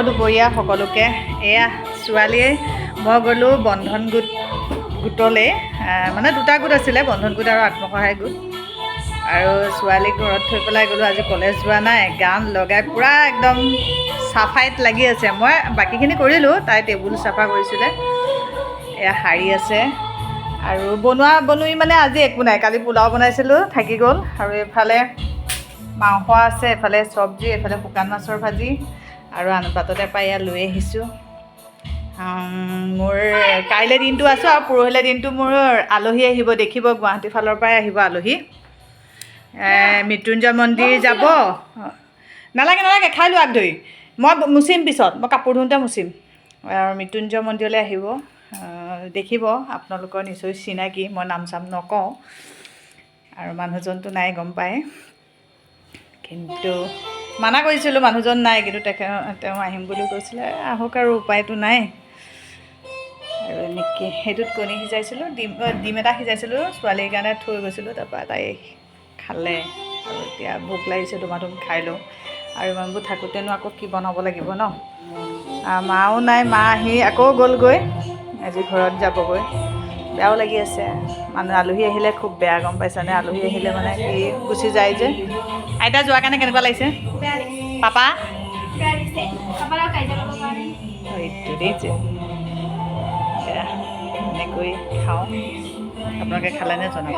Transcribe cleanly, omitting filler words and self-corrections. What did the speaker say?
দুপৰীয়া সকলোকে এয়া ছোৱালীয়ে মই গ'লোঁ বন্ধন গোটলৈ মানে দুটা গোট আছিলে বন্ধন গোট আৰু আত্মসহায়ক গোট আৰু ছোৱালীক ঘৰত থৈ পেলাই গ'লোঁ আজি কলেজ যোৱা নাই গান লগাই পূৰা একদম চাফাইত লাগি আছে মই বাকীখিনি কৰিলোঁ তাই টেবুল চাফা কৰিছিলে এয়া শাৰী আছে আৰু বনোৱা মানে আজি একো নাই কালি পোলাও বনাইছিলোঁ থাকি গ'ল আৰু এইফালে মাংস আছে এফালে চব্জি এফালে শুকান মাছৰ ভাজি আৰু আন বাটতে পাই ইয়াত লৈ আহিছোঁ মোৰ কাইলৈ দিনটো আছোঁ আৰু পৰহিলৈ দিনটো মোৰ আলহী আহিব দেখিব গুৱাহাটী ফালৰ পৰাই আহিব আলহী মৃত্যুঞ্জয় মন্দিৰ যাব নালাগে খাই লোৱা আগ ধৰি মই মুচিম পিছত মই কাপোৰ ধোওঁতে মুচিম আৰু মৃত্যুঞ্জয় মন্দিৰলৈ আহিব দেখিব আপোনালোকৰ নিশ্চয় চিনাকি মই নাম চাম নকওঁ আৰু মানুহজনটো নাই গম পায় কিন্তু মানা কৰিছিলোঁ মানুহজন নাই কিন্তু তেওঁ আহিম বুলি কৈছিলে আহক আৰু উপায়টো নাই আৰু এনেকৈ সেইটোত কণী সিজাইছিলোঁ ডিম এটা সিজাইছিলোঁ ছোৱালীৰ কাৰণে থৈ গৈছিলোঁ তাৰপৰা তাই খালে আৰু এতিয়া ভোক লাগিছে ধুমাধুম খাই লওঁ আৰু ইমানবোৰ থাকোঁতেনো আকৌ কি বনাব লাগিব ন মাও নাই মা আহি আকৌ গ'লগৈ আজি ঘৰত যাবগৈ বেয়াও লাগি আছে মানুহ আলহী আহিলে খুব বেয়া গম পাইছানে আলহী আহিলে মানে কি গুচি যায় যে আইতা যোৱাৰ কাৰণে কেনেকুৱা লাগিছে পাপা সেইটো দেইছে এনেকৈ খাওঁ আপোনালোকে খালেনে জনাব